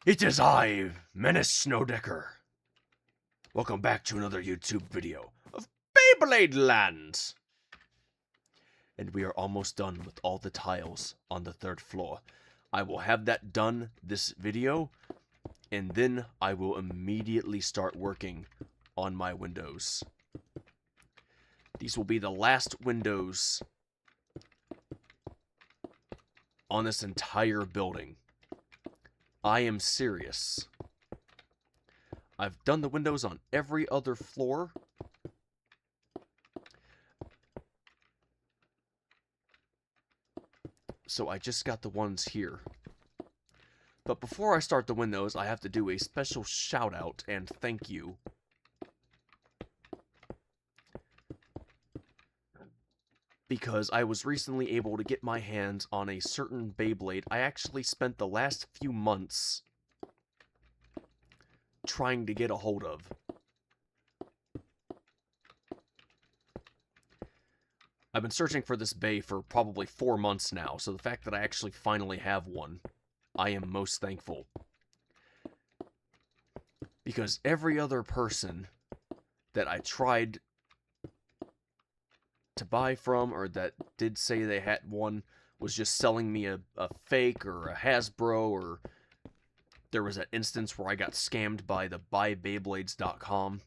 It is I, Menace Snowdecker. Welcome back to another YouTube video of Beyblade Land. And we are almost done with all the tiles on the 3rd floor. I will have that done this video, and then I will immediately start working on my windows. These will be the last windows on this entire building. I am serious. I've done the windows on every other floor. So I just got the ones here. But before I start the windows, I have to do a special shout out and thank you. Because I was recently able to get my hands on a certain Beyblade I actually spent the last few months trying to get a hold of. I've been searching for this Bey for probably 4 months now, so the fact that I actually finally have one, I am most thankful. Because every other person that I tried to buy from, or that did say they had one, was just selling me a fake or a Hasbro, or there was an instance where I got scammed by the buybeyblades.com.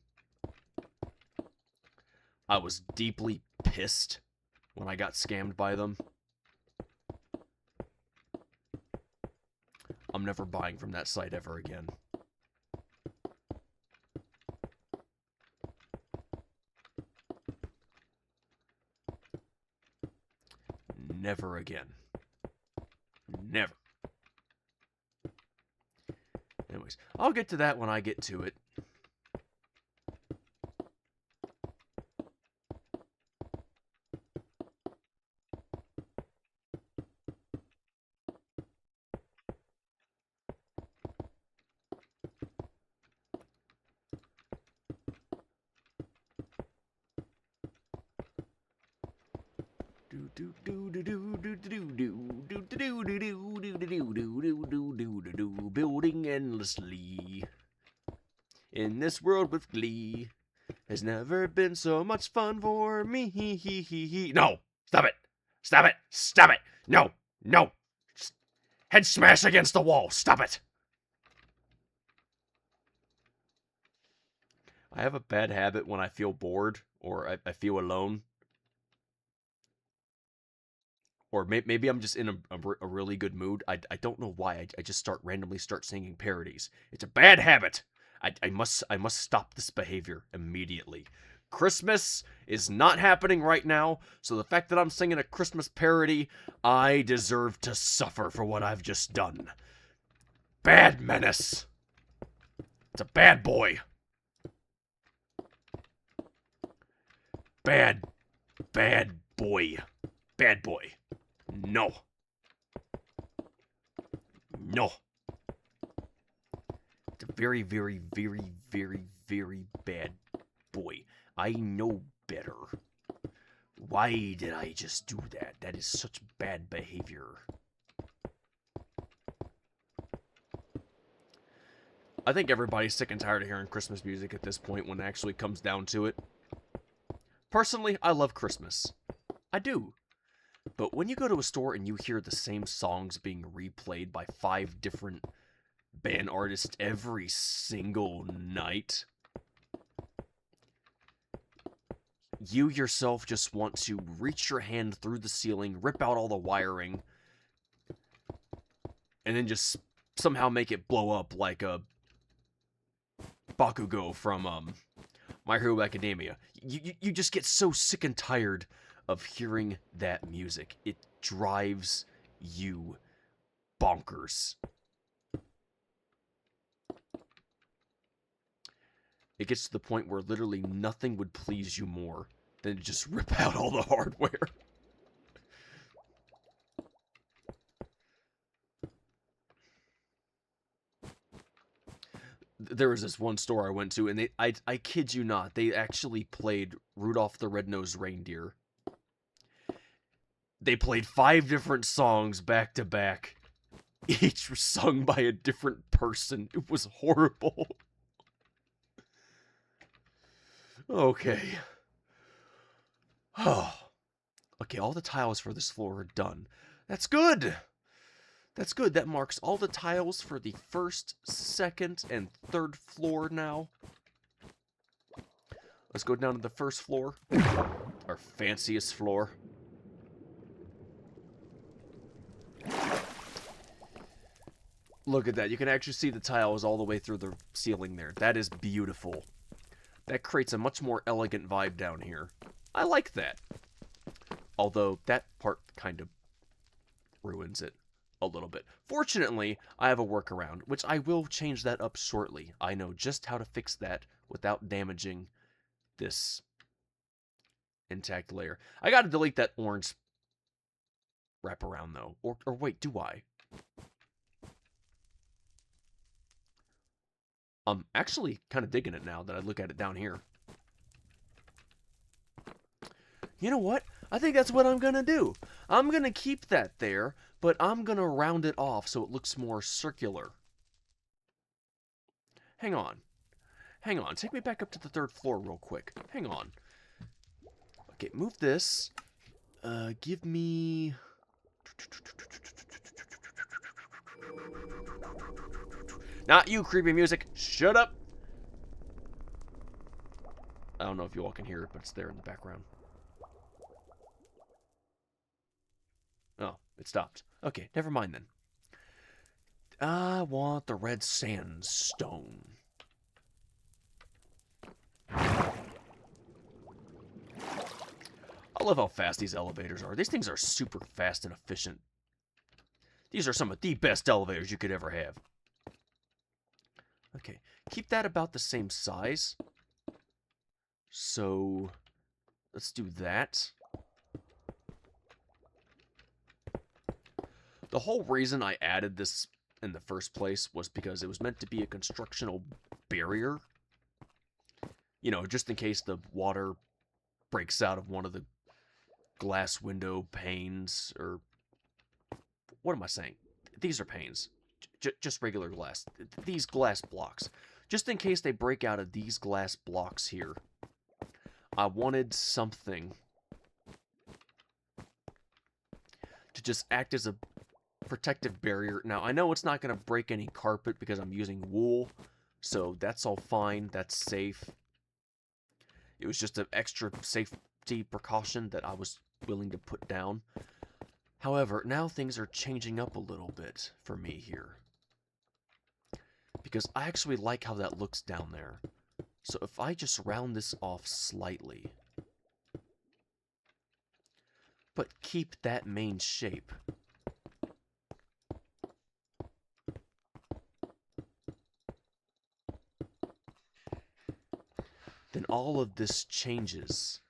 I was deeply pissed when I got scammed by them. I'm never buying from that site ever again. Never again. Never. Anyways, I'll get to that when I get to it. Building endlessly in this world with glee. Has never been so much fun for me. No! Stop it! Stop it! Stop it! No! No! Head smash against the wall! Stop it! I have a bad habit when I feel bored or I feel alone. Or maybe I'm just in a really good mood. I don't know why. I just randomly start singing parodies. It's a bad habit. I must stop this behavior immediately. Christmas is not happening right now, so the fact that I'm singing a Christmas parody, I deserve to suffer for what I've just done. Bad Menace. It's a bad boy. Bad boy. Bad boy. No. No. It's a very, very, very, very, very bad boy. I know better. Why did I just do that? That is such bad behavior. I think everybody's sick and tired of hearing Christmas music at this point when it actually comes down to it. Personally, I love Christmas. I do. But when you go to a store and you hear the same songs being replayed by 5 different band artists every single night, you yourself just want to reach your hand through the ceiling, rip out all the wiring, and then just somehow make it blow up like a Bakugo from My Hero Academia. You just get so sick and tired of hearing that music. It drives you bonkers. It gets to the point where literally nothing would please you more than to just rip out all the hardware. There was this one store I went to, and I kid you not, they actually played Rudolph the Red-Nosed Reindeer. They played 5 different songs back to back. each sung by a different person. It was horrible. Okay. Oh. Okay, all the tiles for this floor are done. That's good! That's good. That marks all the tiles for the first, second, and third floor now. Let's go down to the first floor. Our fanciest floor. Look at that. You can actually see the tiles all the way through the ceiling there. That is beautiful. That creates a much more elegant vibe down here. I like that. Although that part kind of ruins it a little bit. Fortunately, I have a workaround, which I will change that up shortly. I know just how to fix that without damaging this intact layer. I gotta delete that orange wraparound, though. Or wait, do I? I'm actually kind of digging it now that I look at it down here. You know what? I think that's what I'm gonna do. I'm gonna keep that there, but I'm gonna round it off so it looks more circular. Hang on. Hang on. Take me back up to the third floor real quick. Hang on. Okay, move this. Give me... Not you, creepy music. Shut up. I don't know if you all can hear it, but it's there in the background. Oh, it stopped. Okay, never mind then. I want the red sandstone. I love how fast these elevators are. These things are super fast and efficient. These are some of the best elevators you could ever have. Okay, keep that about the same size. So, let's do that. The whole reason I added this in the first place was because it was meant to be a constructional barrier. You know, just in case the water breaks out of one of the glass window panes, or... What am I saying? These are panes. Just regular glass. These glass blocks. Just in case they break out of these glass blocks here. I wanted something to just act as a protective barrier. Now, I know it's not going to break any carpet because I'm using wool, so that's all fine. That's safe. It was just an extra safety precaution that I was willing to put down. However, now things are changing up a little bit for me here. Because I actually like how that looks down there. So if I just round this off slightly, but keep that main shape, then all of this changes.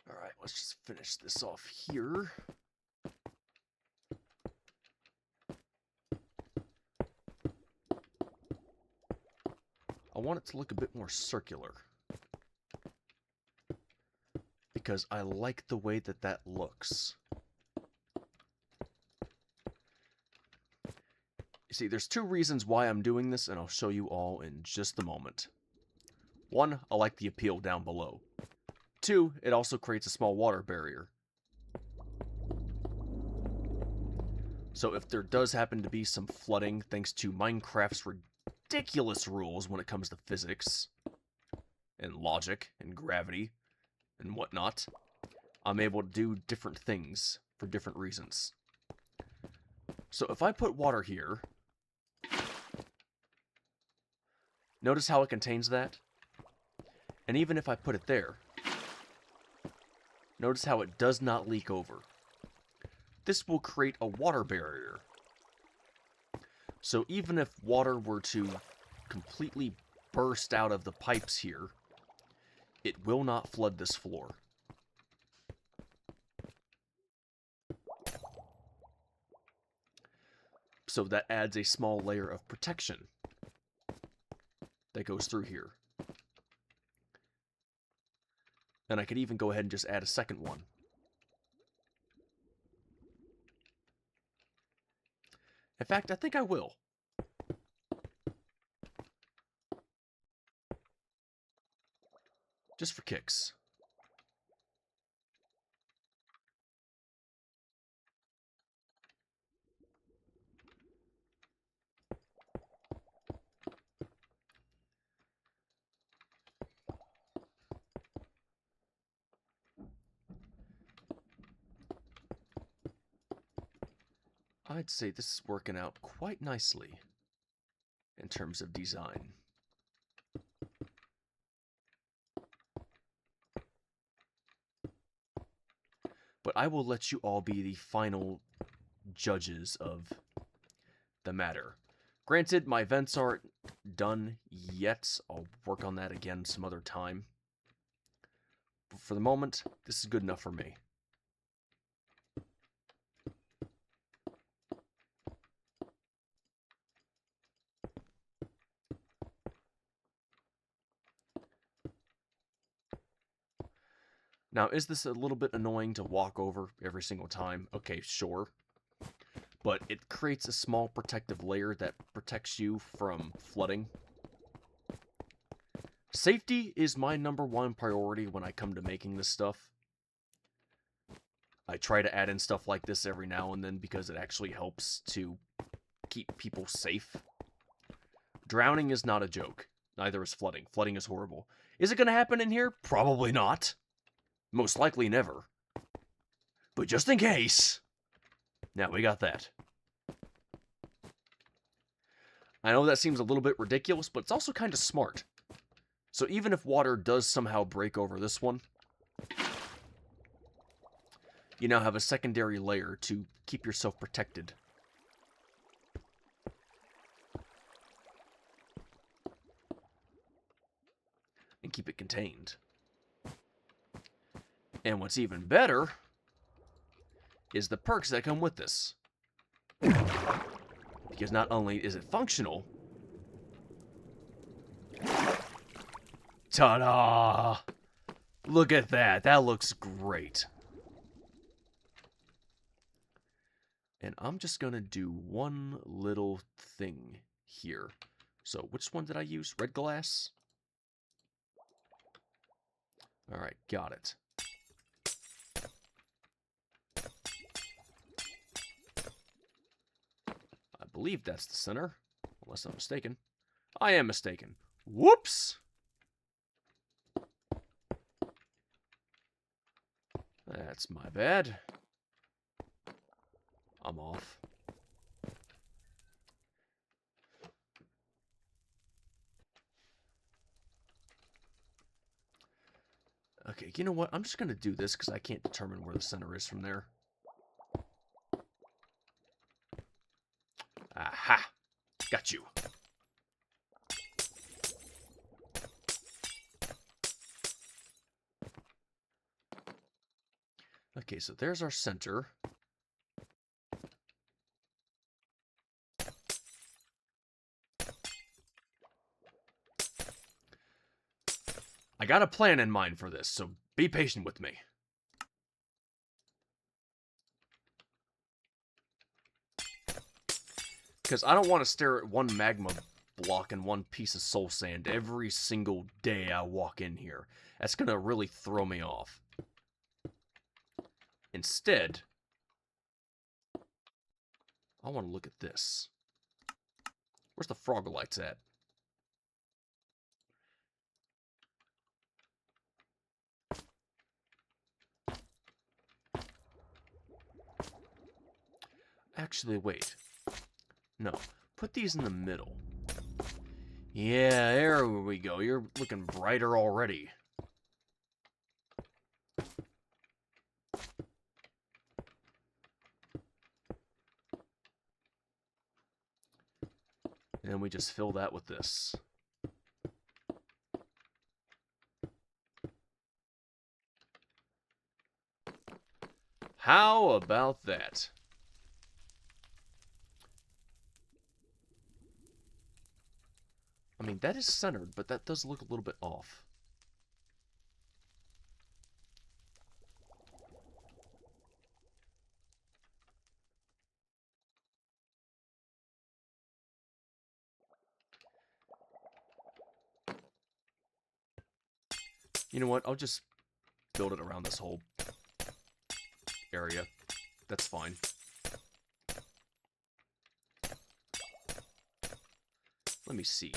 Alright, let's just finish this off here. I want it to look a bit more circular, because I like the way that that looks. You see, there's two reasons why I'm doing this, and I'll show you all in just a moment. One, I like the appeal down below. Two, it also creates a small water barrier. So if there does happen to be some flooding thanks to Minecraft's ridiculous rules when it comes to physics and logic and gravity and whatnot, I'm able to do different things for different reasons. So if I put water here, notice how it contains that? And even if I put it there, notice how it does not leak over. This will create a water barrier. So even if water were to completely burst out of the pipes here, it will not flood this floor. So that adds a small layer of protection that goes through here. And I could even go ahead and just add a second one. In fact, I think I will. Just for kicks. I'd say this is working out quite nicely in terms of design. But I will let you all be the final judges of the matter. Granted, my vents aren't done yet. I'll work on that again some other time. But for the moment, this is good enough for me. Now, is this a little bit annoying to walk over every single time? Okay, sure. But it creates a small protective layer that protects you from flooding. Safety is my #1 priority when I come to making this stuff. I try to add in stuff like this every now and then because it actually helps to keep people safe. Drowning is not a joke. Neither is flooding. Flooding is horrible. Is it going to happen in here? Probably not. Most likely never. But just in case. Now we got that. I know that seems a little bit ridiculous, but it's also kind of smart. So even if water does somehow break over this one, you now have a secondary layer to keep yourself protected. And keep it contained. And what's even better is the perks that come with this. Because not only is it functional, ta-da! Look at that. That looks great. And I'm just going to do one little thing here. So which one did I use? Red glass? Alright, got it. I believe that's the center, unless I'm mistaken. I am mistaken. Whoops! That's my bad. I'm off. Okay, you know what? I'm just going to do this because I can't determine where the center is from there. Aha! Got you. Okay, so there's our center. I got a plan in mind for this, so be patient with me. Because I don't want to stare at one magma block and one piece of soul sand every single day I walk in here. That's going to really throw me off. Instead, I want to look at this. Where's the frogolites at? Actually, wait. No. Put these in the middle. Yeah, there we go. You're looking brighter already. And then we just fill that with this. How about that? I mean, that is centered, but that does look a little bit off. You know what? I'll just build it around this whole area. That's fine. Let me see.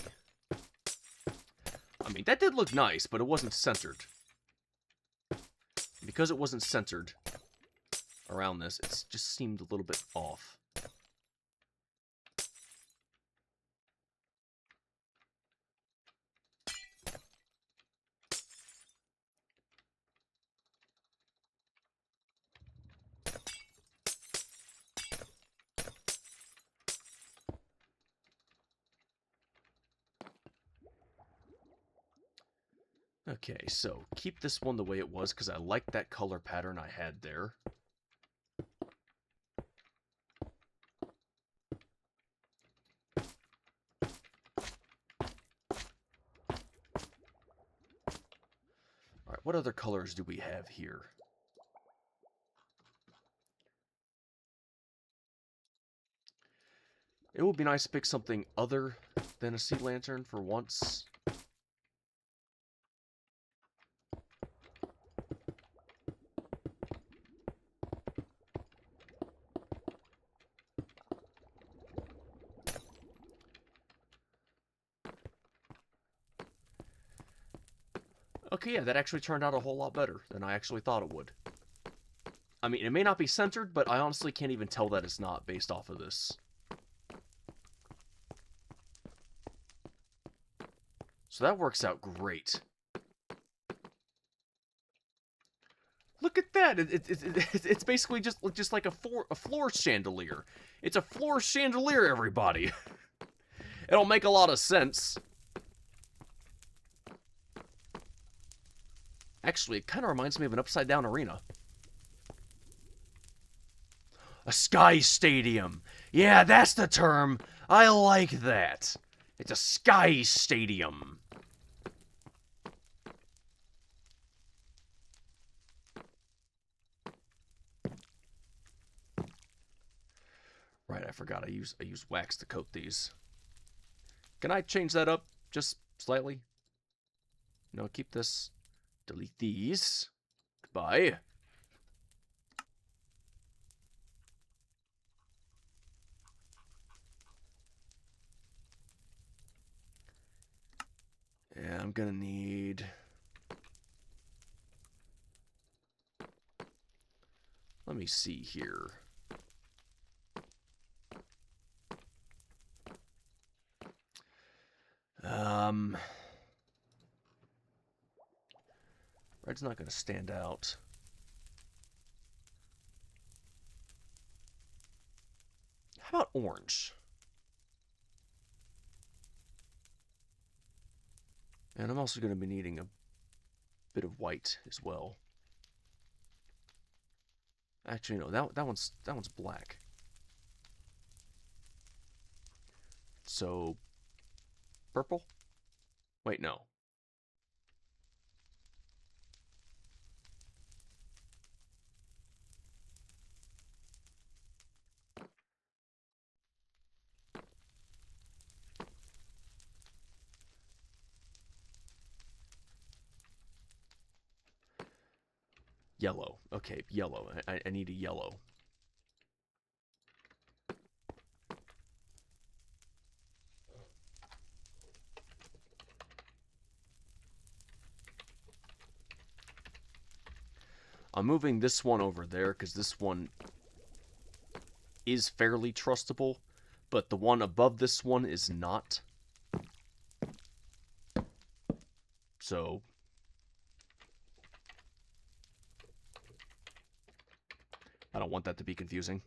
I mean, that did look nice, but it wasn't centered. Because it wasn't centered around this, it just seemed a little bit off. Okay, so keep this one the way it was, because I like that color pattern I had there. Alright, what other colors do we have here? It would be nice to pick something other than a sea lantern for once. Okay, yeah, that actually turned out a whole lot better than I actually thought it would. I mean, it may not be centered, but I honestly can't even tell that it's not based off of this. So that works out great. Look at that! It's basically just like a floor chandelier. It's a floor chandelier, everybody. It'll make a lot of sense. Actually, it kind of reminds me of an upside-down arena. A sky stadium. Yeah, that's the term. I like that. It's a sky stadium. Right, I forgot. I use wax to coat these. Can I change that up just slightly? No, keep this. Delete these. Goodbye. Yeah, I'm gonna need... Let me see here. Red's not gonna stand out. How about orange? And I'm also going to be needing a bit of white as well. Actually, no, that one's black. So, purple? Wait, no. Yellow. Okay, yellow. I need a yellow. I'm moving this one over there because this one is fairly trustable, but the one above this one is not. So, I don't want that to be confusing.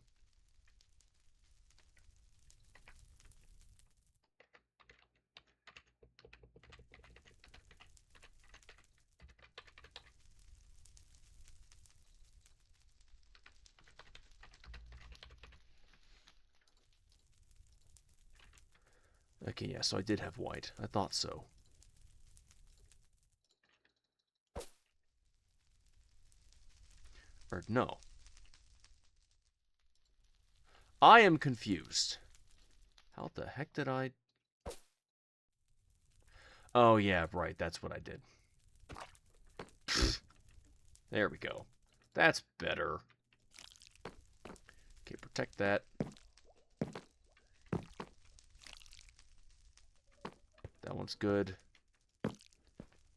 Okay, yeah, so I did have white. I thought so. Or, no. I am confused. How the heck did I... Oh, yeah, right, that's what I did. There we go. That's better. Okay, protect that. That one's good.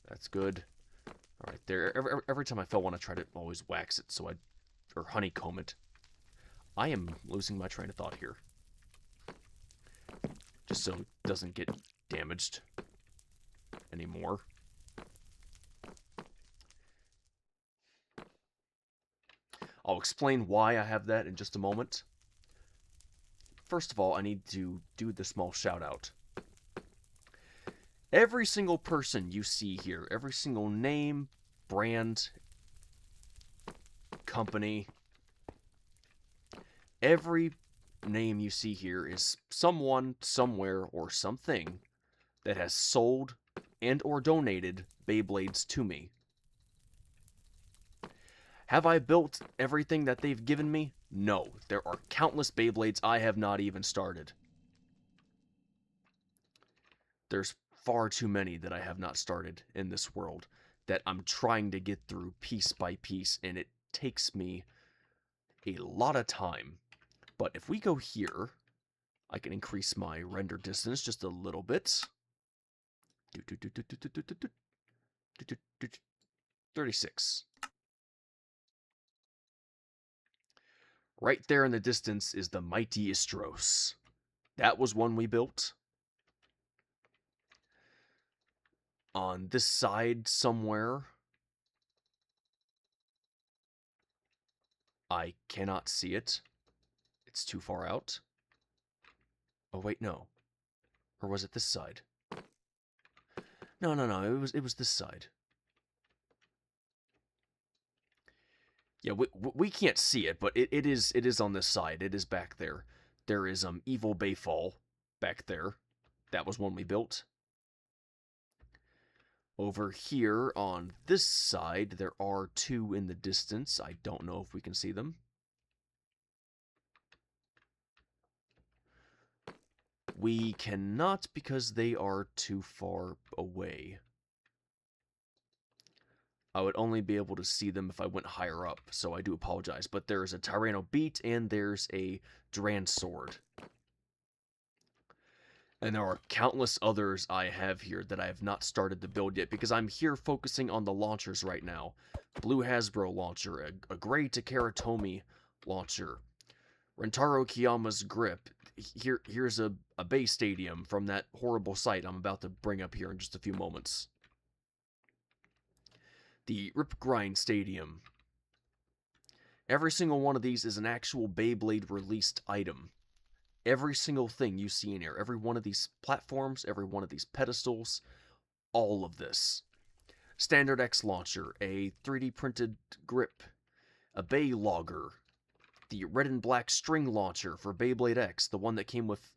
That's good. Alright, there. Every time I fill one, I try to always wax it, so or honeycomb it. I am losing my train of thought here. Just so it doesn't get damaged anymore. I'll explain why I have that in just a moment. First of all, I need to do the small shout out. Every single person you see here, every single name, brand, company, every name you see here is someone, somewhere, or something that has sold and or donated Beyblades to me. Have I built everything that they've given me? No. There are countless Beyblades I have not even started. There's far too many that I have not started in this world that I'm trying to get through piece by piece, and it takes me a lot of time. But if we go here, I can increase my render distance just a little bit. 36. Right there in the distance is the mighty Istros. That was one we built. On this side somewhere, I cannot see it. It's too far out. Oh wait, no. Or was it this side? No, it was this side. Yeah, we can't see it, but it is on this side. It is back there. There is Evil Bayfall back there. That was one we built. Over here on this side, there are two in the distance. I don't know if we can see them. We cannot because they are too far away. I would only be able to see them if I went higher up, so I do apologize. But there's a Tyranno Beat and there's a Duran Sword. And there are countless others I have here that I have not started to build yet, because I'm here focusing on the launchers right now. Blue Hasbro launcher, a gray Takara Tomy launcher, Rentaro Kiyama's grip. Here's a Beys Stadium from that horrible site I'm about to bring up here in just a few moments. The Rip Grind Stadium. Every single one of these is an actual Beyblade released item. Every single thing you see in here, every one of these platforms, every one of these pedestals, all of this. Standard X launcher, a 3D printed grip, a Bay logger, the red and black string launcher for Beyblade X, the one that came with,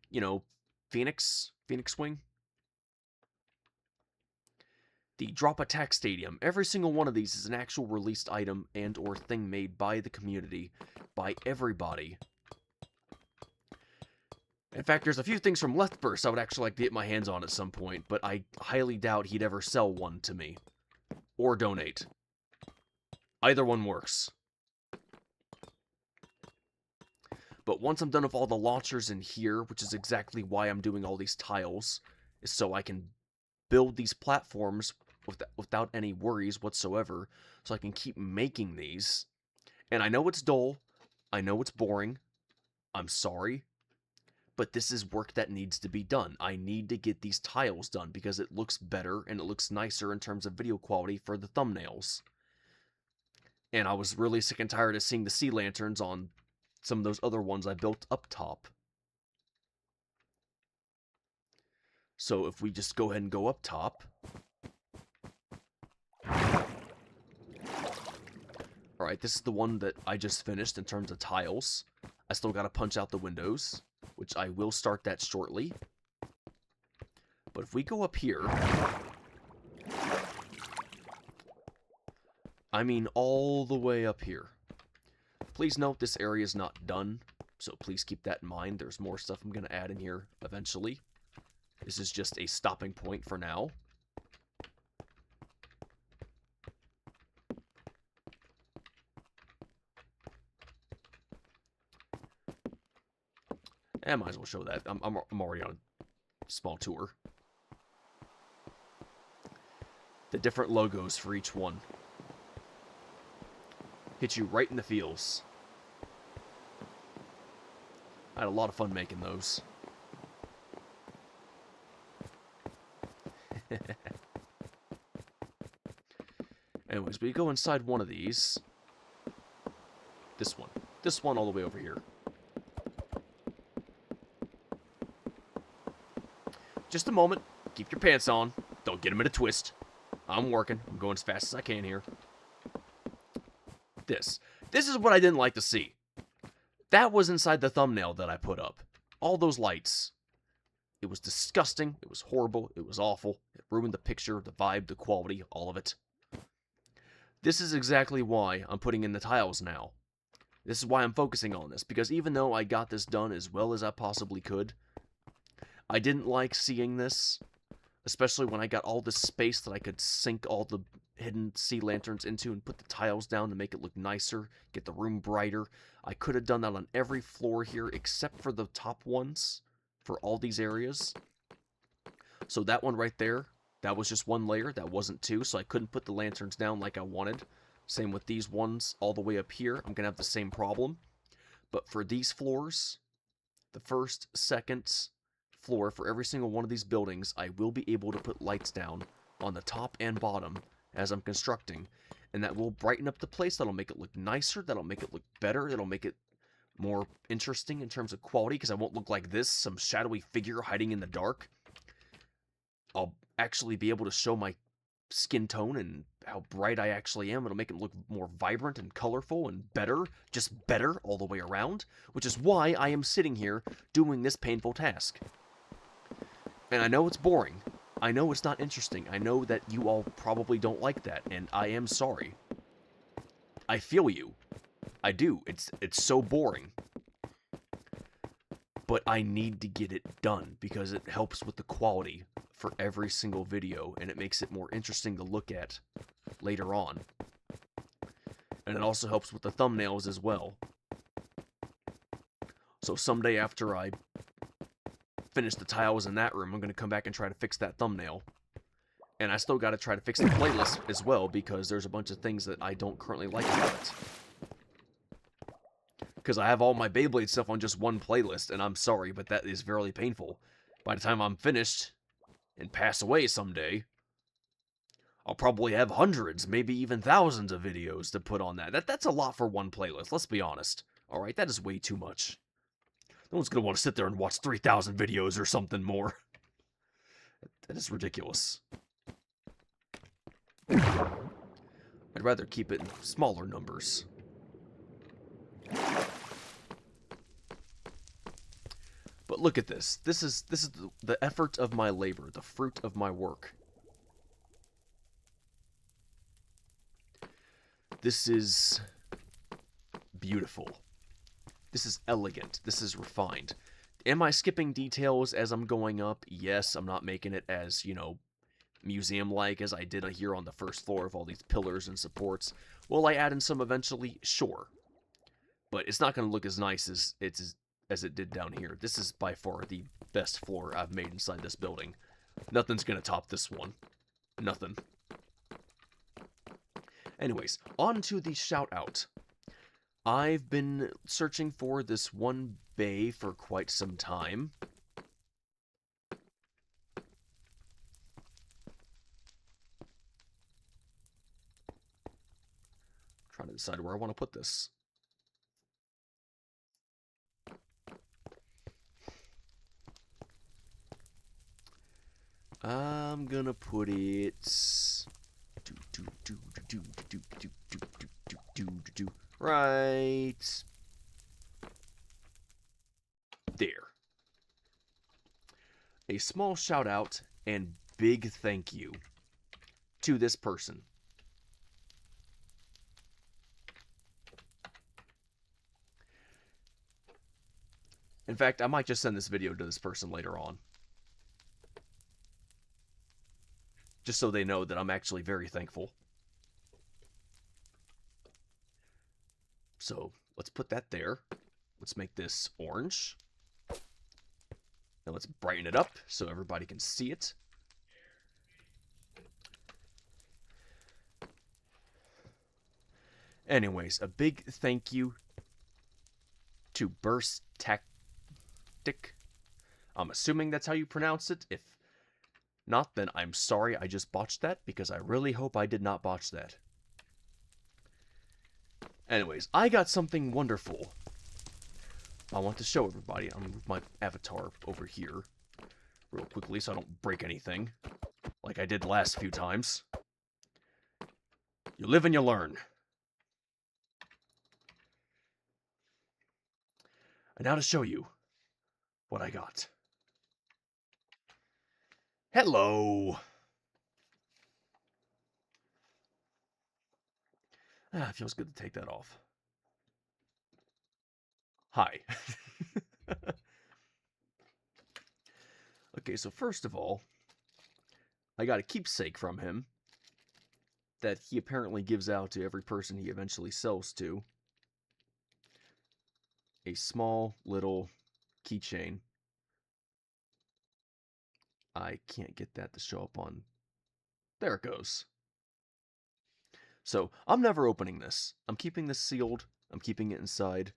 you know, Phoenix Wing. The Drop Attack Stadium. Every single one of these is an actual released item and or thing made by the community, by everybody. In fact, there's a few things from Lethburst I would actually like to get my hands on at some point, but I highly doubt he'd ever sell one to me. Or donate. Either one works. But once I'm done with all the launchers in here, which is exactly why I'm doing all these tiles, is so I can build these platforms without any worries whatsoever, so I can keep making these. And I know it's dull, I know it's boring, I'm sorry, but this is work that needs to be done. I need to get these tiles done because it looks better and it looks nicer in terms of video quality for the thumbnails. And I was really sick and tired of seeing the sea lanterns on some of those other ones I built up top. So if we just go ahead and go up top. Alright, this is the one that I just finished in terms of tiles. I still gotta punch out the windows, which I will start that shortly. But if we go up here, I mean all the way up here. Please note this area is not done, so please keep that in mind. There's more stuff I'm going to add in here eventually. This is just a stopping point for now. I might as well show that. I'm already on a small tour. The different logos for each one hit you right in the feels. I had a lot of fun making those. Anyways, we go inside one of these. This one. This one all the way over here. Just a moment. Keep your pants on. Don't get them in a twist. I'm working. I'm going as fast as I can here. This. This is what I didn't like to see. That was inside the thumbnail that I put up. All those lights. It was disgusting. It was horrible. It was awful. It ruined the picture, the vibe, the quality, all of it. This is exactly why I'm putting in the tiles now. This is why I'm focusing on this, because even though I got this done as well as I possibly could, I didn't like seeing this, especially when I got all this space that I could sink all the hidden sea lanterns into and put the tiles down to make it look nicer, get the room brighter. I could have done that on every floor here except for the top ones for all these areas. So that one right there, that was just one layer, that wasn't two, so I couldn't put the lanterns down like I wanted. Same with these ones all the way up here, I'm going to have the same problem. But for these floors, the first, second floor, for every single one of these buildings, I will be able to put lights down on the top and bottom as I'm constructing. And that will brighten up the place, that'll make it look nicer, that'll make it look better, it'll make it more interesting in terms of quality, because I won't look like this, some shadowy figure hiding in the dark. I'll actually be able to show my skin tone and how bright I actually am. It'll make it look more vibrant and colorful and better, just better all the way around, which is why I am sitting here doing this painful task. And I know it's boring. I know it's not interesting. I know that you all probably don't like that, and I am sorry. I feel you. I do. It's so boring. But I need to get it done because it helps with the quality for every single video, and it makes it more interesting to look at later on. And it also helps with the thumbnails as well. So someday after I finish the tiles in that room, I'm going to come back and try to fix that thumbnail. And I still got to try to fix the playlist as well, because there's a bunch of things that I don't currently like about it. Because I have all my Beyblade stuff on just one playlist, and I'm sorry, but that is very painful. By the time I'm finished and pass away someday, I'll probably have hundreds, maybe even thousands of videos to put on that. That's a lot for one playlist, let's be honest. Alright, that is way too much. No one's going to want to sit there and watch 3,000 videos or something more. That is ridiculous. I'd rather keep it in smaller numbers. But look at this. This is the effort of my labor, the fruit of my work. This is beautiful. This is elegant. This is refined. Am I skipping details as I'm going up? Yes, I'm not making it as, you know, museum-like as I did here on the first floor of all these pillars and supports. Will I add in some eventually? Sure. But it's not going to look as nice as it did down here. This is by far the best floor I've made inside this building. Nothing's going to top this one. Nothing. Anyways, on to the shout-out. I've been searching for this one bay for quite some time. Trying to decide where I want to put this. I'm gonna put it right there. A small shout out and big thank you to this person. In fact, I might just send this video to this person later on. Just so they know that I'm actually very thankful. So, let's put that there. Let's make this orange. Let's brighten it up so everybody can see it. Anyways, a big thank you to Burst Tactic. I'm assuming that's how you pronounce it. If not, then I'm sorry I just botched that, because I really hope I did not botch that. Anyways, I got something wonderful I want to show everybody. I'm gonna move my avatar over here real quickly so I don't break anything, like I did the last few times. You live and you learn. And now to show you what I got. Hello! Ah, it feels good to take that off. Hi. Okay, so first of all, I got a keepsake from him that he apparently gives out to every person he eventually sells to. A small little keychain. I can't get that to show up on... There it goes. So, I'm never opening this. I'm keeping this sealed. I'm keeping it inside.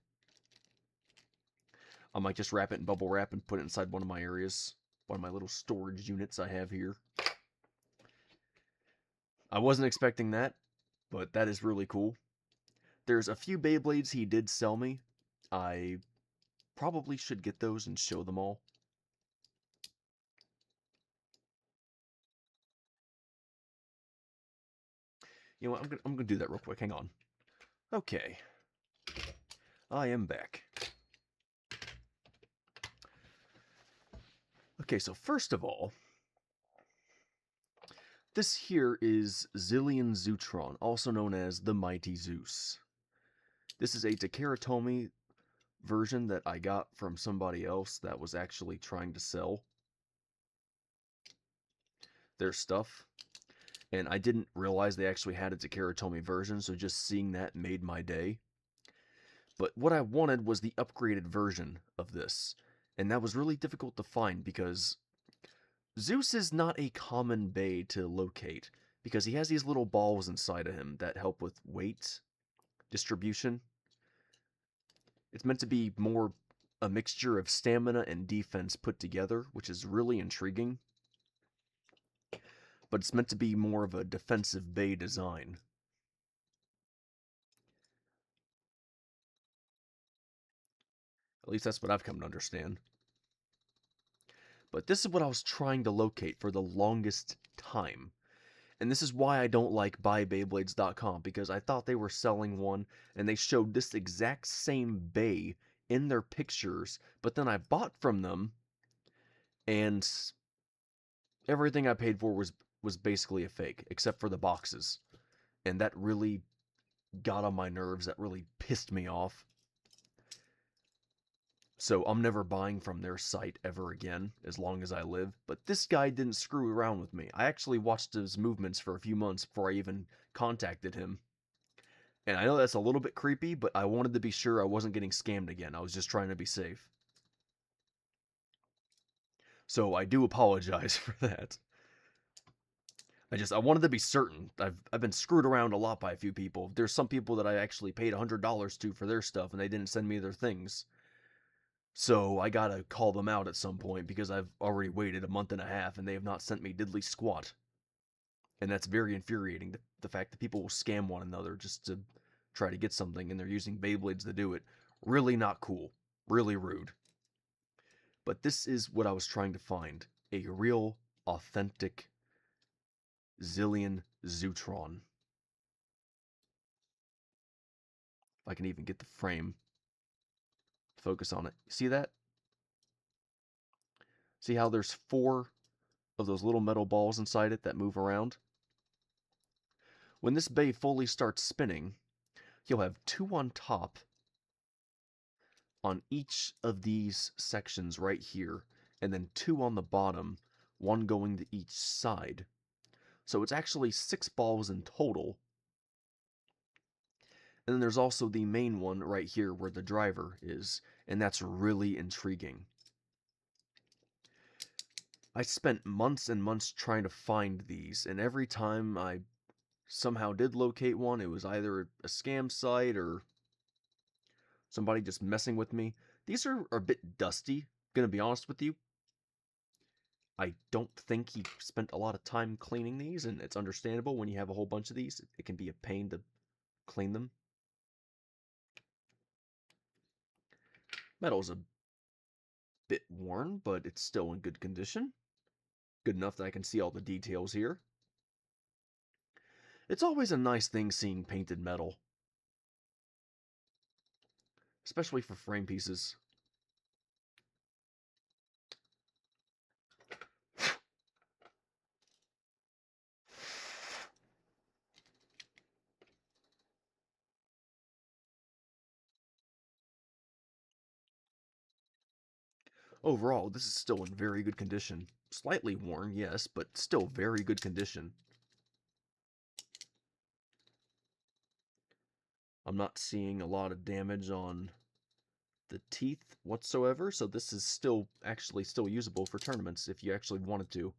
I might just wrap it in bubble wrap and put it inside one of my areas. One of my little storage units I have here. I wasn't expecting that, but that is really cool. There's a few Beyblades he did sell me. I probably should get those and show them all. You know what, I'm gonna do that real quick. Hang on. Okay. I am back. Okay, so first of all, this here is Zillion Zootron, also known as the Mighty Zeus. This is a Takaratomi version that I got from somebody else that was actually trying to sell their stuff. And I didn't realize they actually had a Takaratomi version, so just seeing that made my day. But what I wanted was the upgraded version of this, and that was really difficult to find because Zeus is not a common Bey to locate, because he has these little balls inside of him that help with weight distribution. It's meant to be more a mixture of stamina and defense put together, which is really intriguing. But it's meant to be more of a defensive Bey design. At least that's what I've come to understand. But this is what I was trying to locate for the longest time. And this is why I don't like buybeyblades.com, because I thought they were selling one, and they showed this exact same Bey in their pictures, but then I bought from them, and everything I paid for was basically a fake, except for the boxes. And that really got on my nerves, that really pissed me off. So I'm never buying from their site ever again, as long as I live. But this guy didn't screw around with me. I actually watched his movements for a few months before I even contacted him. And I know that's a little bit creepy, but I wanted to be sure I wasn't getting scammed again. I was just trying to be safe. So I do apologize for that. I wanted to be certain. I've been screwed around a lot by a few people. There's some people that I actually paid $100 to for their stuff, and they didn't send me their things. So I gotta call them out at some point, because I've already waited a month and a half and they have not sent me diddly squat. And that's very infuriating, the fact that people will scam one another just to try to get something, and they're using Beyblades to do it. Really not cool. Really rude. But this is what I was trying to find. A real, authentic Zillion Zootron. If I can even get the frame. Focus on it. See that? See how there's 4 of those little metal balls inside it that move around? When this Bey fully starts spinning, you'll have 2 on top on each of these sections right here, and then 2 on the bottom, 1 going to each side. So it's actually 6 balls in total. And then there's also the main one right here where the driver is, and that's really intriguing. I spent months and months trying to find these, and every time I somehow did locate one, it was either a scam site or somebody just messing with me. These are a bit dusty, gonna be honest with you. I don't think he spent a lot of time cleaning these, and it's understandable when you have a whole bunch of these. It can be a pain to clean them. Metal's a bit worn, but it's still in good condition. Good enough that I can see all the details here. It's always a nice thing seeing painted metal, especially for frame pieces. Overall, this is still in very good condition. Slightly worn, yes, but still very good condition. I'm not seeing a lot of damage on the teeth whatsoever, so this is still usable for tournaments if you actually wanted to.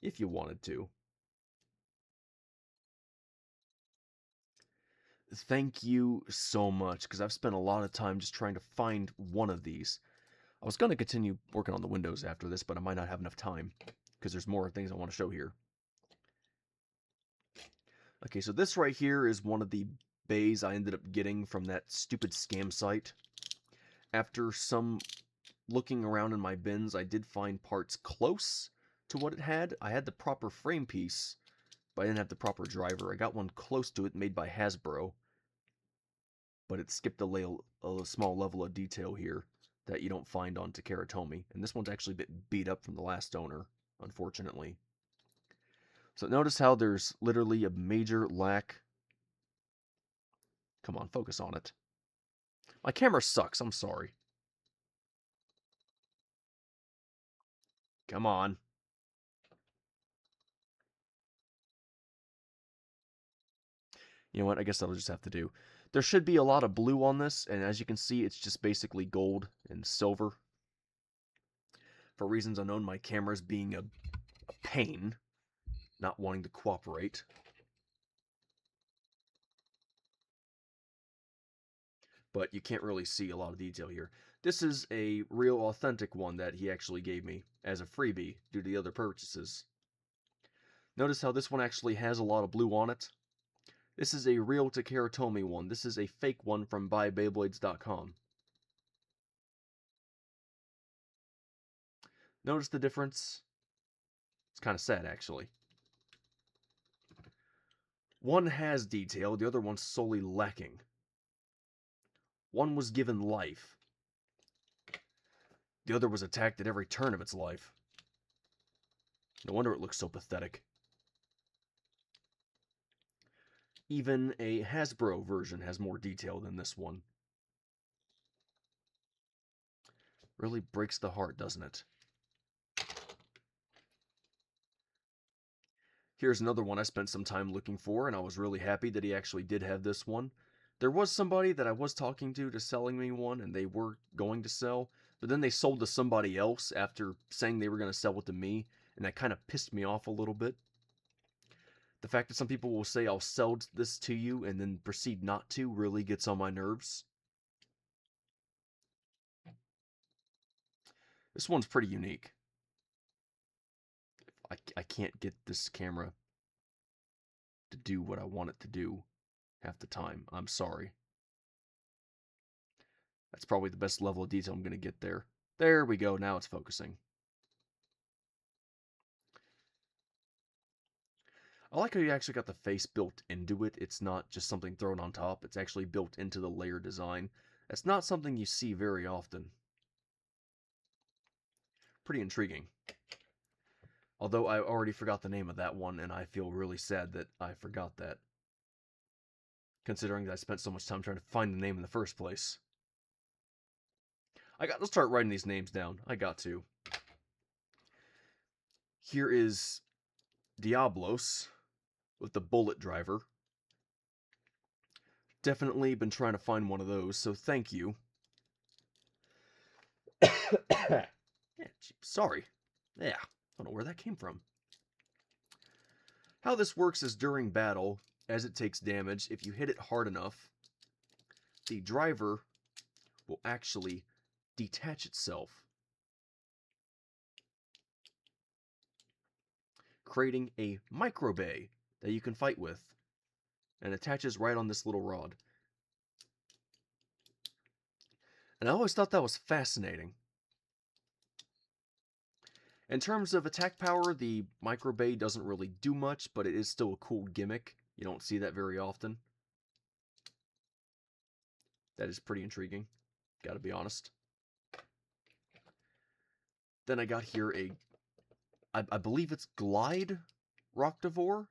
If you wanted to. Thank you so much, because I've spent a lot of time just trying to find one of these. I was going to continue working on the windows after this, but I might not have enough time, because there's more things I want to show here. Okay, so this right here is one of the Beys I ended up getting from that stupid scam site. After some looking around in my bins, I did find parts close to what it had. I had the proper frame piece, but I didn't have the proper driver. I got one close to it made by Hasbro, but it skipped a small level of detail here that you don't find on Takara Tomy. And this one's actually a bit beat up from the last owner, unfortunately. So notice how there's literally a major lack. Come on, focus on it. My camera sucks, I'm sorry. Come on. You know what, I guess that'll just have to do. There should be a lot of blue on this, and as you can see, it's just basically gold and silver. For reasons unknown, my camera's being a pain, not wanting to cooperate. But you can't really see a lot of detail here. This is a real authentic one that he actually gave me as a freebie due to the other purchases. Notice how this one actually has a lot of blue on it. This is a real Takara Tomy one. This is a fake one from buybeyblades.com. Notice the difference? It's kind of sad, actually. One has detail, the other one's solely lacking. One was given life. The other was attacked at every turn of its life. No wonder it looks so pathetic. Even a Hasbro version has more detail than this one. Really breaks the heart, doesn't it? Here's another one I spent some time looking for, and I was really happy that he actually did have this one. There was somebody that I was talking to selling me one, and they were going to sell, but then they sold to somebody else after saying they were going to sell it to me, and that kind of pissed me off a little bit. The fact that some people will say I'll sell this to you and then proceed not to really gets on my nerves. This one's pretty unique. I can't get this camera to do what I want it to do half the time. I'm sorry. That's probably the best level of detail I'm going to get there. There we go. Now it's focusing. I like how you actually got the face built into it. It's not just something thrown on top. It's actually built into the layer design. That's not something you see very often. Pretty intriguing. Although I already forgot the name of that one, and I feel really sad that I forgot that. Considering that I spent so much time trying to find the name in the first place. I got to start writing these names down. I got to. Here is Diablos with the bullet driver. Definitely been trying to find one of those, so thank you. Yeah, Sorry. Yeah, I don't know where that came from. How this works is during battle, as it takes damage, if you hit it hard enough, the driver will actually detach itself, creating a micro Bey that you can fight with, and attaches right on this little rod. And I always thought that was fascinating. In terms of attack power, the micro Bey doesn't really do much, but it is still a cool gimmick. You don't see that very often. That is pretty intriguing, gotta be honest. Then I got here I believe it's Glide Roctivore.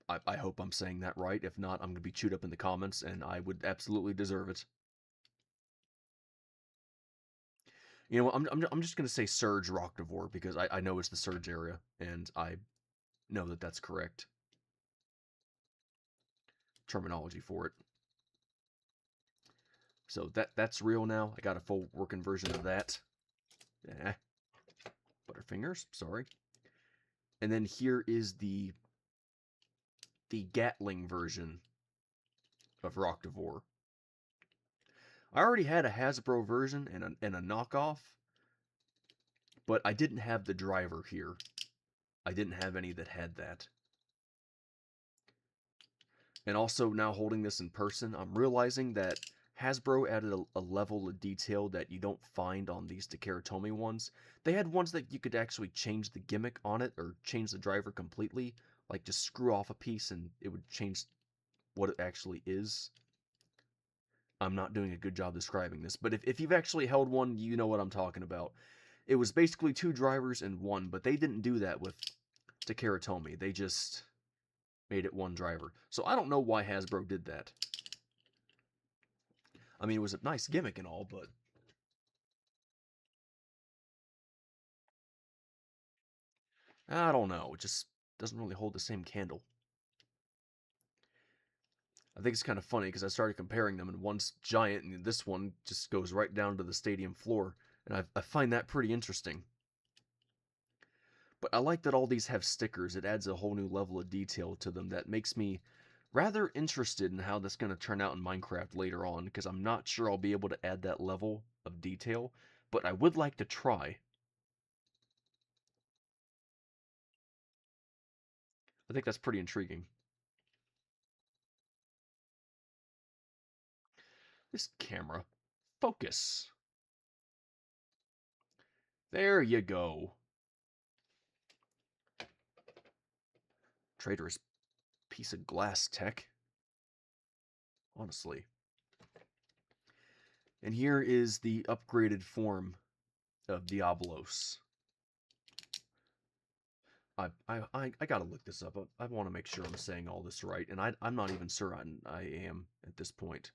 I hope I'm saying that right. If not, I'm going to be chewed up in the comments, and I would absolutely deserve it. You know what, I'm just going to say Surge Roctivore, because I know it's the Surge area, and I know that that's correct terminology for it. So that's real now. I got a full working version of that. Butterfingers, sorry. And then here is the Gatling version of Roctivore. I already had a Hasbro version and a knockoff, but I didn't have the driver here. I didn't have any that had that. And also, now holding this in person, I'm realizing that Hasbro added a level of detail that you don't find on these Takeratomi ones. They had ones that you could actually change the gimmick on it, or change the driver completely, like just screw off a piece and it would change what it actually is. I'm not doing a good job describing this, but if you've actually held one, you know what I'm talking about. It was basically two drivers in one, but they didn't do that with Takeratomi. They just made it one driver. So I don't know why Hasbro did that. I mean, it was a nice gimmick and all, but I don't know. It just doesn't really hold the same candle. I think it's kind of funny because I started comparing them, and one's giant, and this one just goes right down to the stadium floor, and I find that pretty interesting. But I like that all these have stickers. It adds a whole new level of detail to them that makes me rather interested in how that's going to turn out in Minecraft later on, because I'm not sure I'll be able to add that level of detail, but I would like to try. I think that's pretty intriguing. This camera. Focus. There you go. Traitorous piece of glass tech. Honestly. And here is the upgraded form of Diablos. I gotta look this up. I want to make sure I'm saying all this right, and I'm not even sure I am at this point.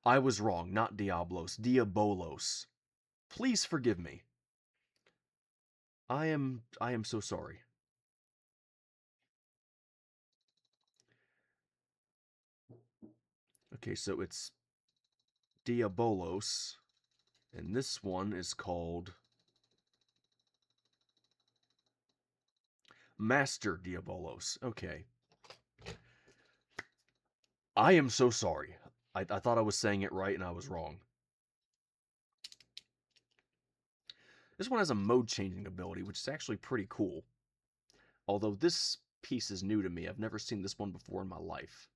I was wrong, not Diablos, Diabolos. Please forgive me. I am so sorry. Okay, so it's Diabolos, and this one is called Master Diabolos. Okay. I am so sorry. I thought I was saying it right and I was wrong. This one has a mode changing ability, which is actually pretty cool. Although this piece is new to me. I've never seen this one before in my life.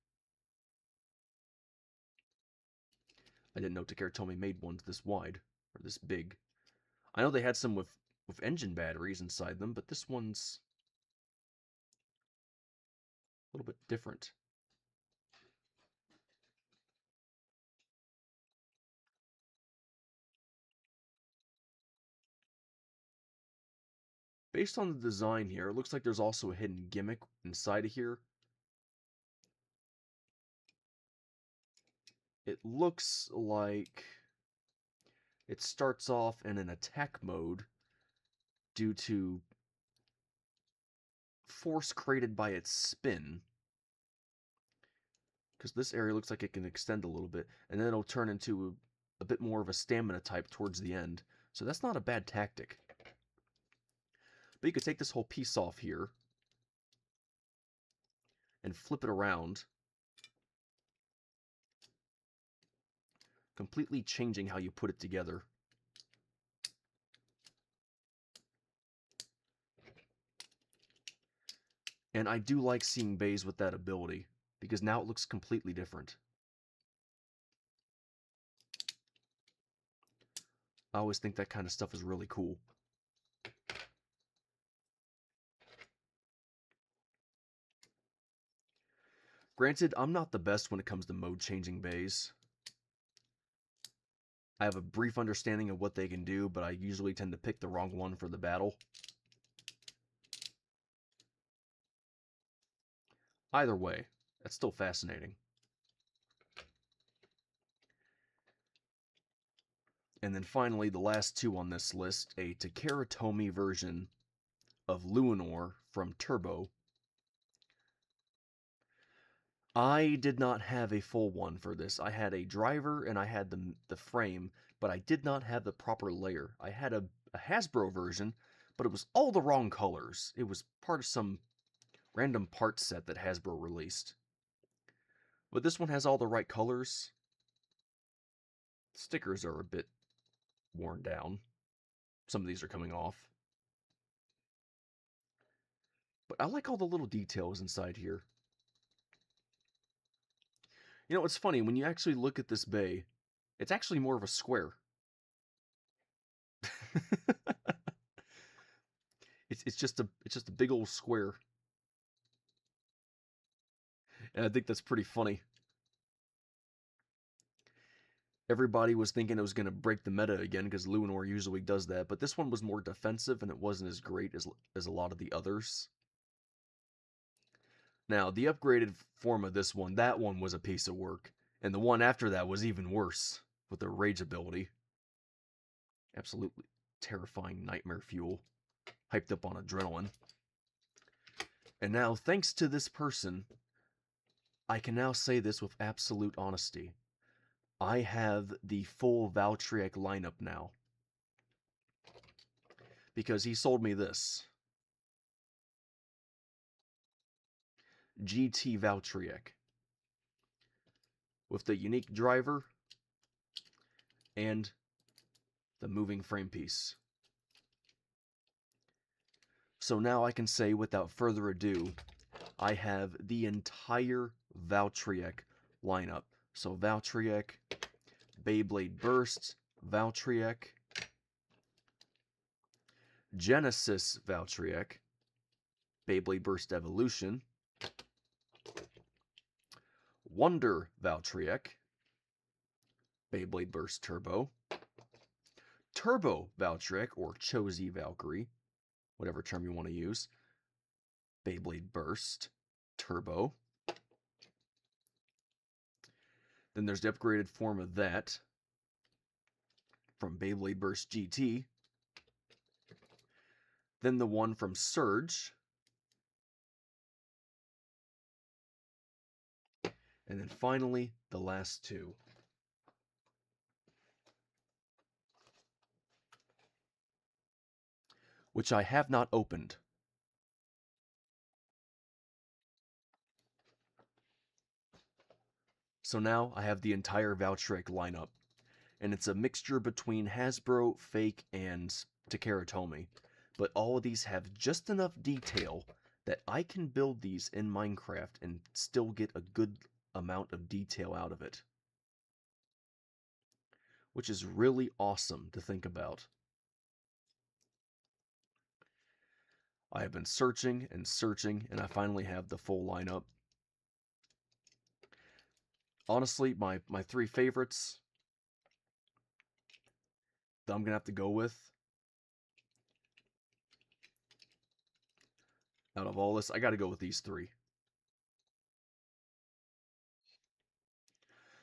I didn't know Takeratomi made ones this wide, or this big. I know they had some with engine batteries inside them, but this one's a little bit different. Based on the design here, it looks like there's also a hidden gimmick inside of here. It looks like it starts off in an attack mode due to force created by its spin. because this area looks like it can extend a little bit, and then it'll turn into a bit more of a stamina type towards the end. So that's not a bad tactic. But you could take this whole piece off here and flip it around, completely changing how you put it together. And I do like seeing Beys with that ability, because now it looks completely different. I always think that kind of stuff is really cool. Granted, I'm not the best when it comes to mode-changing Beys. I have a brief understanding of what they can do, but I usually tend to pick the wrong one for the battle. Either way, that's still fascinating. And then finally, the last two on this list, a Takara Tomy version of Luinor from Turbo. I did not have a full one for this. I had a driver and I had the frame, but I did not have the proper layer. I had a Hasbro version, but it was all the wrong colors. It was part of some random parts set that Hasbro released. But this one has all the right colors. The stickers are a bit worn down. Some of these are coming off. But I like all the little details inside here. You know, it's funny, when you actually look at this bay, it's actually more of a square. it's just a big old square. And I think that's pretty funny. Everybody was thinking it was going to break the meta again, because Luinor usually does that, but this one was more defensive and it wasn't as great as a lot of the others. Now, the upgraded form of this one, that one was a piece of work, and the one after that was even worse, with the rage ability. Absolutely terrifying nightmare fuel, hyped up on adrenaline. And now, thanks to this person, I can now say this with absolute honesty. I have the full Valtryek lineup now. Because he sold me this. GT Valtryek. With the unique driver and the moving frame piece. So now I can say without further ado, I have the entire Valtryek lineup. So Valtryek, Beyblade Burst, Valtryek, Genesis Valtryek, Beyblade Burst Evolution, Wonder Valtryek, Beyblade Burst Turbo, Turbo Valtryek, or Chozy Valkyrie, whatever term you want to use, Beyblade Burst Turbo. Then there's the upgraded form of that from Beyblade Burst GT. Then the one from Surge. And then finally, the last two. Which I have not opened. So now I have the entire Valtryek lineup. And it's a mixture between Hasbro, Fake, and Takara Tomy. But all of these have just enough detail that I can build these in Minecraft and still get a good amount of detail out of it. Which is really awesome to think about. I have been searching and searching, and I finally have the full lineup. Honestly, my three favorites that I'm going to have to go with out of all this, I got to go with these three.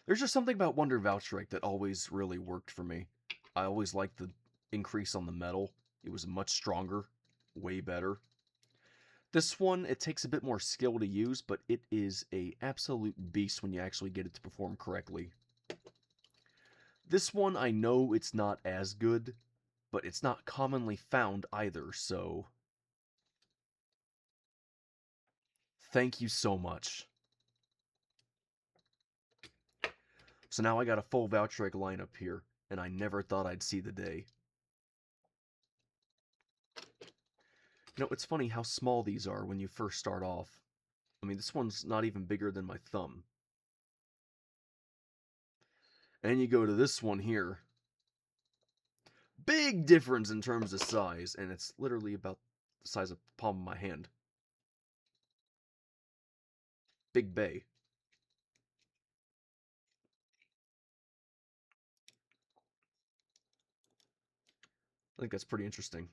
There's just something about Wonder Valtryek that always really worked for me. I always liked the increase on the metal. It was much stronger, way better. This one, it takes a bit more skill to use, but it is a absolute beast when you actually get it to perform correctly. This one, I know it's not as good, but it's not commonly found either, so thank you so much. So now I got a full Valtryek lineup here, and I never thought I'd see the day. You know, it's funny how small these are when you first start off. I mean, this one's not even bigger than my thumb. And you go to this one here. Big difference in terms of size, and it's literally about the size of the palm of my hand. Big Bay. I think that's pretty interesting.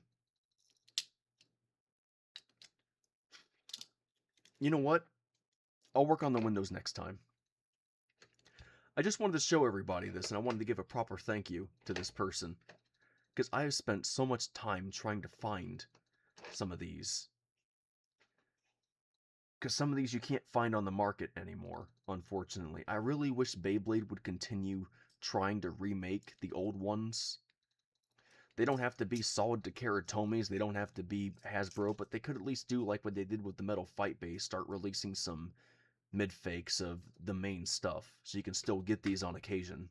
You know what? I'll work on the windows next time. I just wanted to show everybody this, and I wanted to give a proper thank you to this person, because I have spent so much time trying to find some of these. Because some of these you can't find on the market anymore, unfortunately. I really wish Beyblade would continue trying to remake the old ones. They don't have to be solid Takaratomis, they don't have to be Hasbro, but they could at least do like what they did with the Metal Fight Base, start releasing some mid-fakes of the main stuff, so you can still get these on occasion.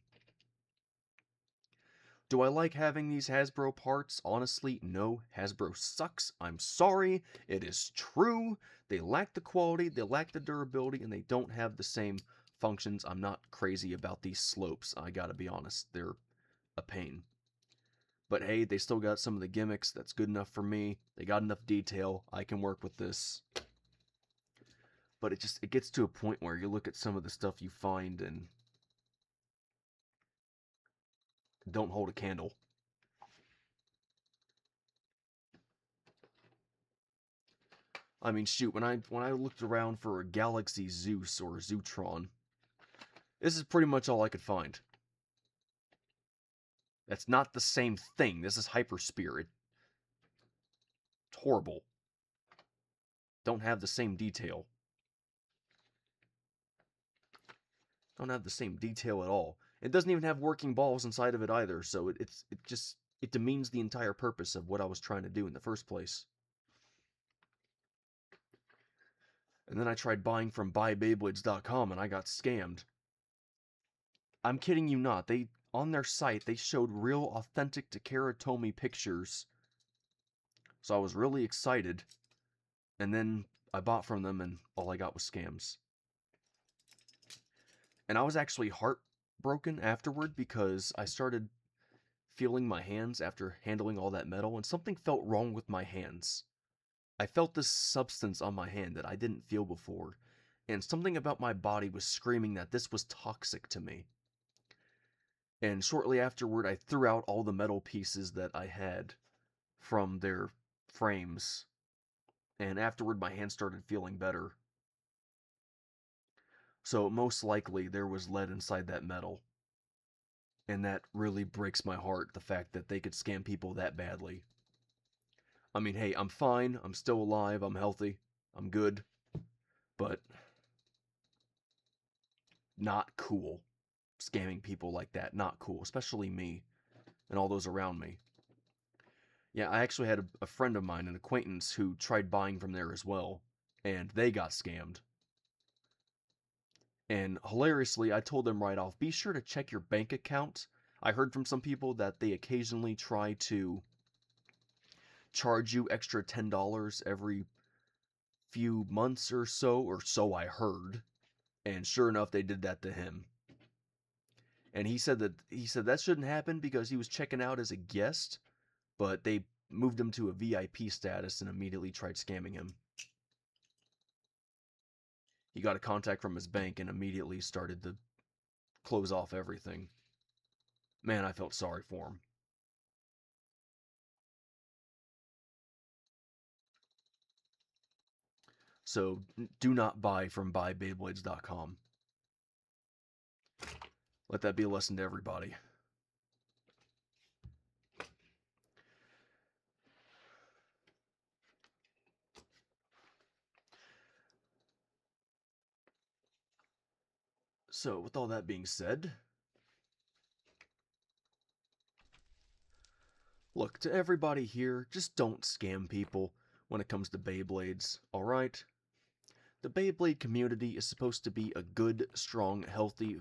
Do I like having these Hasbro parts? Honestly, no. Hasbro sucks. I'm sorry. It is true. They lack the quality, they lack the durability, and they don't have the same functions. I'm not crazy about these slopes, I gotta be honest. They're a pain. But hey, they still got some of the gimmicks. That's good enough for me. They got enough detail. I can work with this. But it gets to a point where you look at some of the stuff you find and don't hold a candle. I mean, shoot, when I looked around for a Galaxy Zeus or Zootron, this is pretty much all I could find. That's not the same thing. This is Hyper Spirit. It's horrible. Don't have the same detail. Don't have the same detail at all. It doesn't even have working balls inside of it either, so it demeans the entire purpose of what I was trying to do in the first place. And then I tried buying from buybeyblades.com and I got scammed. I'm kidding you not. On their site, they showed real authentic Takaratomi pictures. So I was really excited. And then I bought from them and all I got was scams. And I was actually heartbroken afterward because I started feeling my hands after handling all that metal and something felt wrong with my hands. I felt this substance on my hand that I didn't feel before, and something about my body was screaming that this was toxic to me. And shortly afterward, I threw out all the metal pieces that I had from their frames, and afterward my hand started feeling better. So most likely there was lead inside that metal. And that really breaks my heart, the fact that they could scam people that badly. I mean, hey, I'm fine, I'm still alive, I'm healthy, I'm good, but not cool. Scamming people like that, not cool, especially me and all those around me. Yeah, I actually had a friend of mine, an acquaintance, who tried buying from there as well, and they got scammed. And hilariously, I told them right off, be sure to check your bank account. I heard from some people that they occasionally try to charge you extra $10 every few months or so I heard. And sure enough, they did that to him. And he said that shouldn't happen because he was checking out as a guest, but they moved him to a VIP status and immediately tried scamming him. He got a contact from his bank and immediately started to close off everything. Man, I felt sorry for him. So do not buy from buybeyblades.com. Let that be a lesson to everybody. So, with all that being said, look, to everybody here, just don't scam people when it comes to Beyblades, alright? The Beyblade community is supposed to be a good, strong, healthy,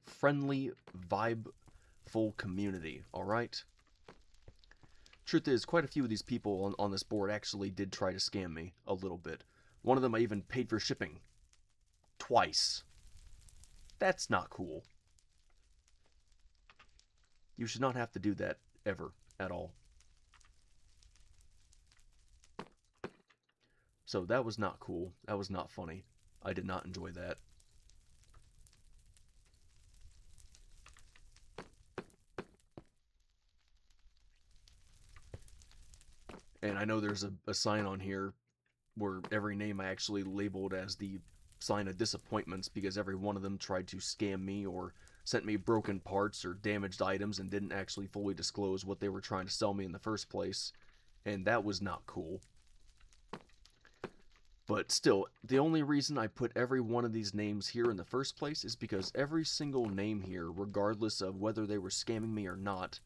friendly, vibe-full community, alright? Truth is, quite a few of these people on this board actually did try to scam me a little bit. One of them I even paid for shipping. Twice. That's not cool. You should not have to do that ever, at all. So that was not cool. That was not funny. I did not enjoy that. And I know there's a sign on here where every name I actually labeled as the sign of disappointments because every one of them tried to scam me or sent me broken parts or damaged items and didn't actually fully disclose what they were trying to sell me in the first place. And that was not cool. But still, the only reason I put every one of these names here in the first place is because every single name here, regardless of whether they were scamming me or not,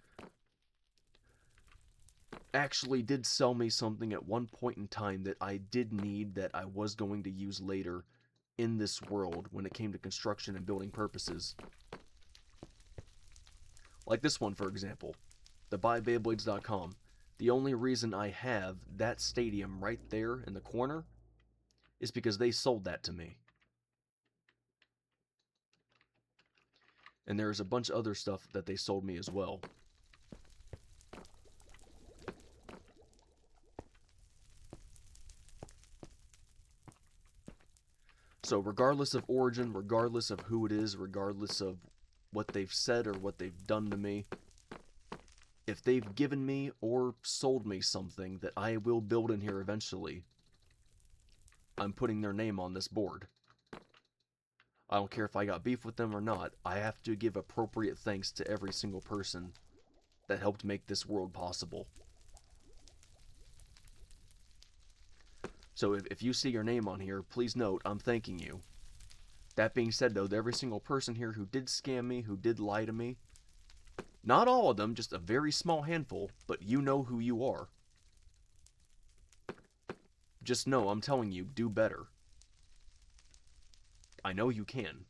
actually did sell me something at one point in time that I did need that I was going to use later in this world when it came to construction and building purposes. Like this one, for example, the buyBeyblades.com. The only reason I have that stadium right there in the corner is because they sold that to me. And there's a bunch of other stuff that they sold me as well. So regardless of origin, regardless of who it is, regardless of what they've said or what they've done to me, if they've given me or sold me something that I will build in here eventually, I'm putting their name on this board. I don't care if I got beef with them or not, I have to give appropriate thanks to every single person that helped make this world possible. So if you see your name on here, please note, I'm thanking you. That being said, though, every single person here who did scam me, who did lie to me, not all of them, just a very small handful, but you know who you are. Just know, I'm telling you, do better. I know you can.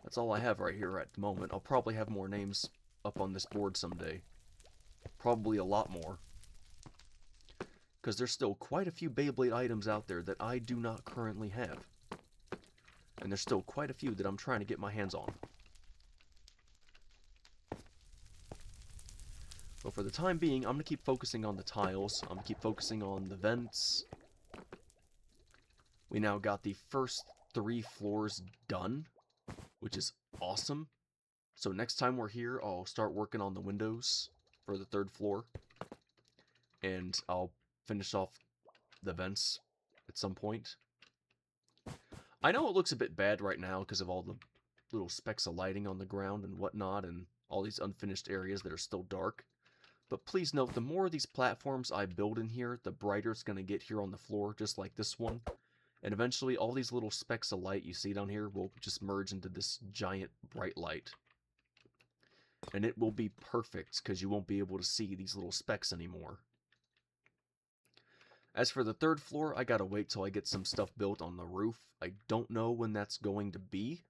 That's all I have right here at the moment. I'll probably have more names up on this board someday. Probably a lot more. Because there's still quite a few Beyblade items out there that I do not currently have. And there's still quite a few that I'm trying to get my hands on. But for the time being, I'm going to keep focusing on the tiles. I'm going to keep focusing on the vents. We now got the first 3 floors done, which is awesome. So next time we're here, I'll start working on the windows for the 3rd floor. And I'll finish off the vents at some point. I know it looks a bit bad right now because of all the little specks of lighting on the ground and whatnot, and all these unfinished areas that are still dark. But please note, the more of these platforms I build in here, the brighter it's going to get here on the floor, just like this one. And eventually, all these little specks of light you see down here will just merge into this giant bright light. And it will be perfect, because you won't be able to see these little specks anymore. As for the 3rd floor, I gotta wait till I get some stuff built on the roof. I don't know when that's going to be.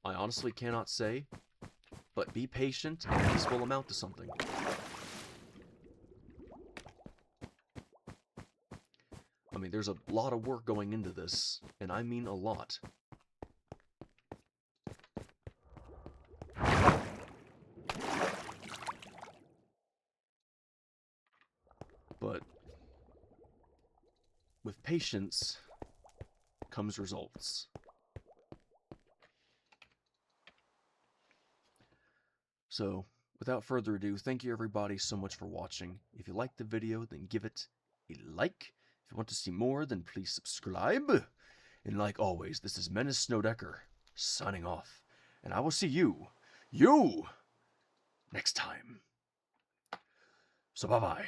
I honestly cannot say, but be patient, and this will amount to something. I mean, there's a lot of work going into this, and I mean a lot. But with patience comes results. So, without further ado, thank you everybody so much for watching. If you liked the video, then give it a like. If you want to see more, then please subscribe. And like always, this is Menace Snowdecker, signing off. And I will see you, next time. So bye-bye.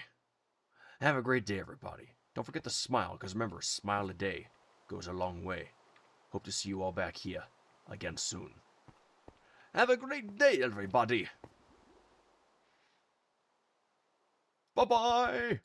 Have a great day, everybody. Don't forget to smile, because remember, a smile a day goes a long way. Hope to see you all back here again soon. Have a great day, everybody. Bye-bye.